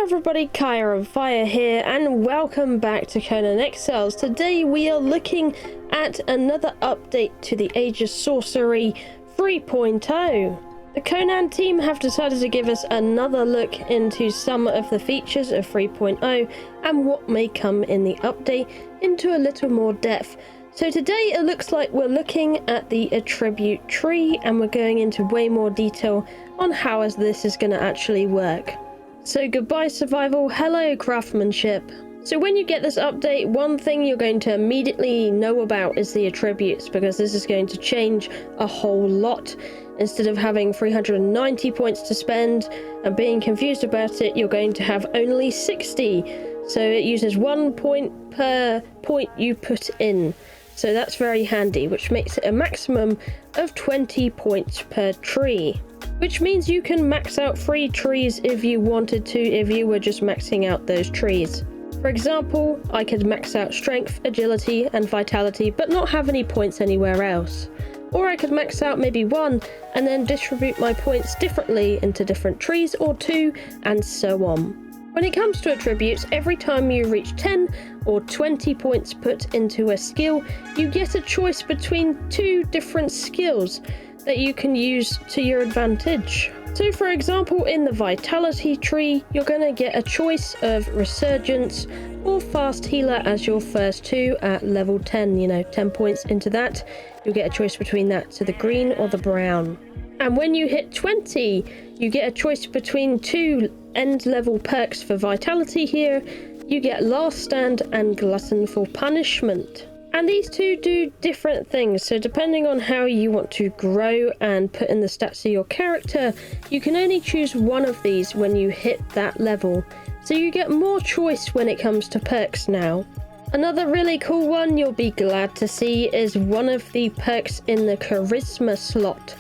everybody, Kiahonfire here, and welcome back to Conan Exiles. Today we are looking at another update to the Age of Sorcery 3.0. The Conan team have decided to give us another look into some of the features of 3.0 and what may come in the update into a little more depth. So today it looks like we're looking at the attribute tree, and we're going into way more detail on how this is going to actually work. So goodbye survival, hello craftsmanship. So when you get this update, one thing you're going to immediately know about is the attributes, because this is going to change a whole lot. Instead of having 390 points to spend and being confused about it, you're going to have only 60. So it uses 1 point per point you put in. So that's very handy, which makes it a maximum of 20 points per tree. Which means you can max out 3 trees if you wanted to, if you were just maxing out those trees. For example, I could max out strength, agility and vitality but not have any points anywhere else. Or I could max out maybe 1 and then distribute my points differently into different trees or 2 and so on. When it comes to attributes, every time you reach 10 or 20 points put into a skill, you get a choice between 2 different skills that you can use to your advantage. So for example, in the vitality tree, you're going to get a choice of resurgence or fast healer as your first 2 at level 10, 10 points into that. You'll get a choice between that, so the green or the brown. And when you hit 20, you get a choice between 2 end level perks for vitality here. You get last stand and glutton for punishment. And these 2 do different things, so depending on how you want to grow and put in the stats of your character, you can only choose one of these when you hit that level. So you get more choice when it comes to perks now. Another really cool one you'll be glad to see is one of the perks in the charisma slot.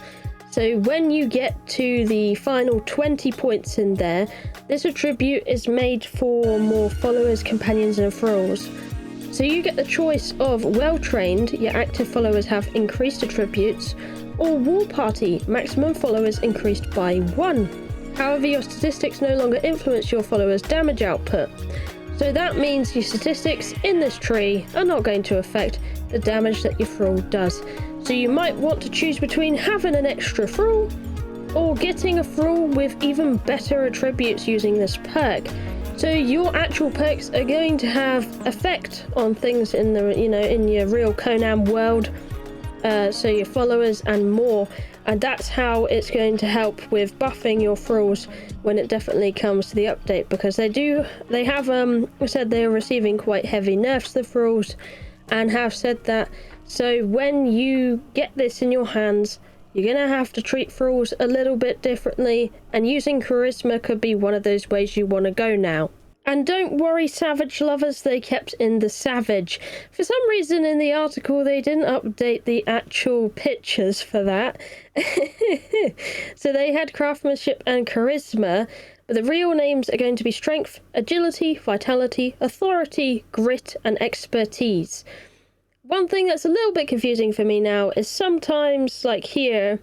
So when you get to the final 20 points in there, this attribute is made for more followers, companions and thralls. So you get the choice of well-trained, your active followers have increased attributes, or war party, maximum followers increased by 1. However, your statistics no longer influence your followers' damage output. So that means your statistics in this tree are not going to affect the damage that your thrall does. So you might want to choose between having an extra thrall or getting a thrall with even better attributes using this perk. So your actual perks are going to have effect on things in the in your real Conan world, so your followers and more, and that's how it's going to help with buffing your thralls when it definitely comes to the update, because they have said they are receiving quite heavy nerfs, the thralls, and have said that. So when you get this in your hands, you're going to have to treat thralls a little bit differently, and using charisma could be one of those ways you want to go now. And don't worry savage lovers, they kept in the savage. For some reason in the article they didn't update the actual pictures for that. So they had craftsmanship and charisma, but the real names are going to be strength, agility, vitality, authority, grit and expertise. One thing that's a little bit confusing for me now is sometimes, like here,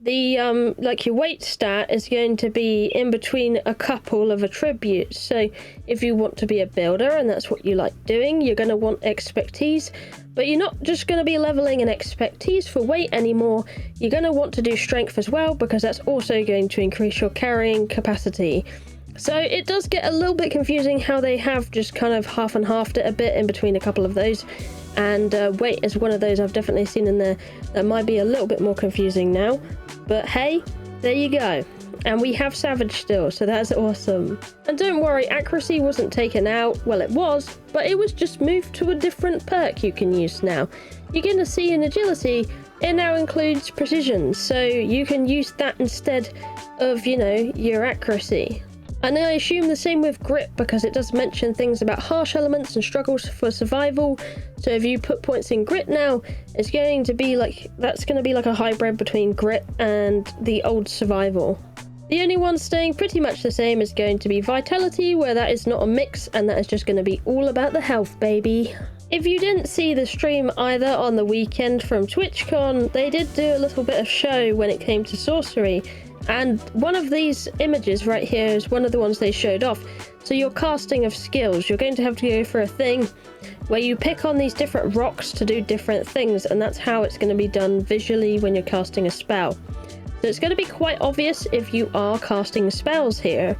the like your weight stat is going to be in between a couple of attributes. So if you want to be a builder and that's what you like doing, you're going to want expertise, but you're not just going to be leveling an expertise for weight anymore. You're going to want to do strength as well, because that's also going to increase your carrying capacity. So it does get a little bit confusing how they have just kind of half and halved it a bit in between a couple of those. And weight is one of those I've definitely seen in there that might be a little bit more confusing now. But hey, there you go. And we have Savage still, so that's awesome. And don't worry, accuracy wasn't taken out. Well, it was, but it was just moved to a different perk you can use now. You're going to see in agility, it now includes precision. So you can use that instead of, your accuracy. And I assume the same with grit, because it does mention things about harsh elements and struggles for survival. So if you put points in grit now, it's going to be like a hybrid between grit and the old survival. The only one staying pretty much the same is going to be vitality, where that is not a mix, and that is just going to be all about the health, baby. If you didn't see the stream either on the weekend from TwitchCon, they did do a little bit of show when it came to sorcery. And one of these images right here is one of the ones they showed off. So your casting of skills, you're going to have to go for a thing where you pick on these different rocks to do different things, and that's how it's going to be done visually when you're casting a spell. So it's going to be quite obvious if you are casting spells here.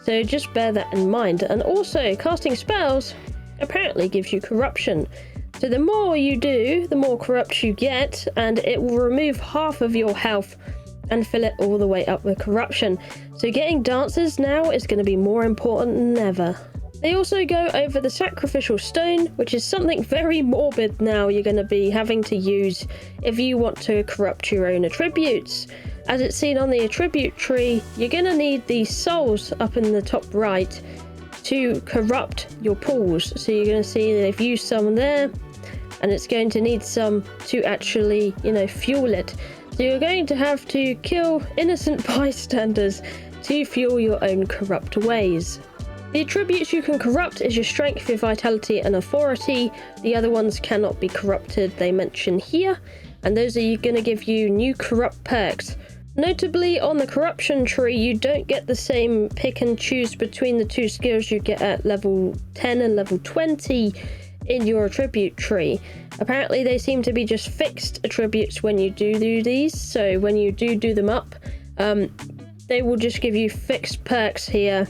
So just bear that in mind. And also, casting spells apparently gives you corruption. So the more you do, the more corrupt you get, and it will remove half of your health and fill it all the way up with corruption. So getting dances now is going to be more important than ever. They also go over the Sacrificial Stone, which is something very morbid now you're going to be having to use if you want to corrupt your own attributes. As it's seen on the attribute tree, you're going to need these souls up in the top right to corrupt your pools. So you're going to see they've used some there, and it's going to need some to actually, fuel it. So you're going to have to kill innocent bystanders to fuel your own corrupt ways. The attributes you can corrupt is your strength, your vitality and authority. The other ones cannot be corrupted, they mention here, and those are going to give you new corrupt perks. Notably, on the corruption tree, you don't get the same pick and choose between the two skills you get at level 10 and level 20 in your attribute tree. Apparently they seem to be just fixed attributes when you do these, so when you do them up, they will just give you fixed perks here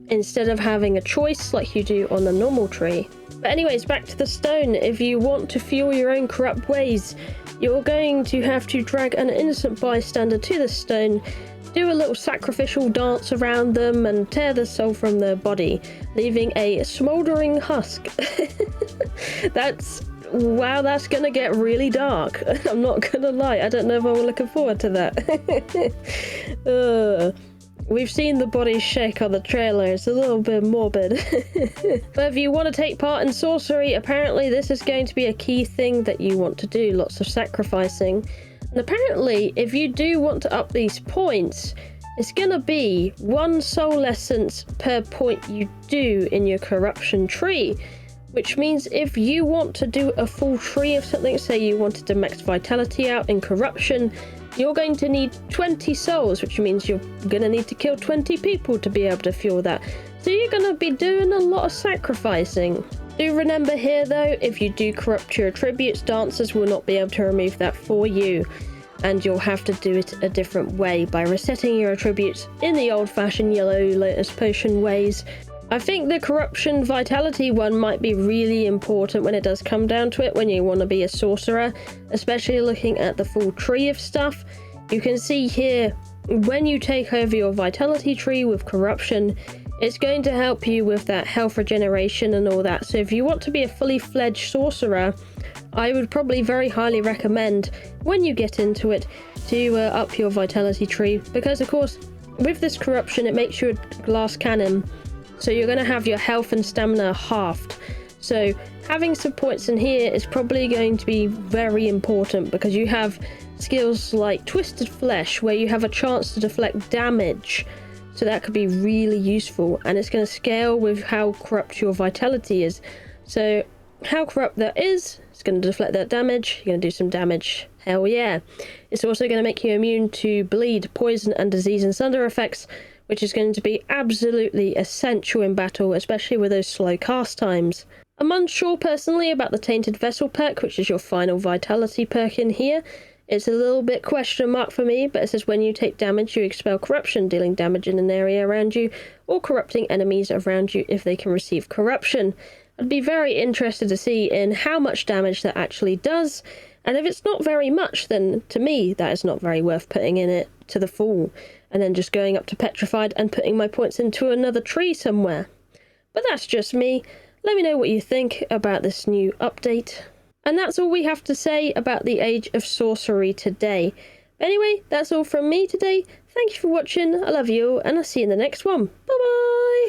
instead of having a choice like you do on the normal tree. But anyways, back to the stone. If you want to fuel your own corrupt ways, you're going to have to drag an innocent bystander to the stone, do a little sacrificial dance around them and tear the soul from their body, leaving a smouldering husk. Wow, that's gonna get really dark. I'm not gonna lie, I don't know if I'm looking forward to that. We've seen the bodies shake on the trailer, it's a little bit morbid. But if you want to take part in sorcery, apparently this is going to be a key thing that you want to do, lots of sacrificing. And apparently, if you do want to up these points, it's gonna be 1 soul essence per point you do in your corruption tree. Which means if you want to do a full tree of something, say you wanted to max vitality out in corruption, you're going to need 20 souls, which means you're going to need to kill 20 people to be able to fuel that. So you're going to be doing a lot of sacrificing. Do remember here though, if you do corrupt your attributes, dancers will not be able to remove that for you. And you'll have to do it a different way by resetting your attributes in the old-fashioned yellow lotus potion ways. I think the corruption vitality one might be really important when it does come down to it, when you want to be a sorcerer, especially looking at the full tree of stuff. You can see here, when you take over your vitality tree with corruption, it's going to help you with that health regeneration and all that. So if you want to be a fully fledged sorcerer, I would probably very highly recommend, when you get into it, to up your vitality tree, because of course with this corruption it makes you a glass cannon. So you're going to have your health and stamina halved. So having some points in here is probably going to be very important, because you have skills like Twisted Flesh where you have a chance to deflect damage. So that could be really useful, and it's going to scale with how corrupt your vitality is. So how corrupt that is, it's going to deflect that damage. You're going to do some damage. Hell yeah. It's also going to make you immune to bleed, poison and disease and sunder effects, which is going to be absolutely essential in battle, especially with those slow cast times. I'm unsure personally about the Tainted Vessel perk, which is your final vitality perk in here. It's a little bit question mark for me, but it says when you take damage, you expel corruption, dealing damage in an area around you, or corrupting enemies around you if they can receive corruption. I'd be very interested to see in how much damage that actually does, and if it's not very much, then to me that is not very worth putting in it to the full, and then just going up to petrified and putting my points into another tree somewhere. But that's just me. Let me know what you think about this new update. And that's all we have to say about the Age of Sorcery today. Anyway, that's all from me today. Thank you for watching, I love you all, and I'll see you in the next one. Bye bye!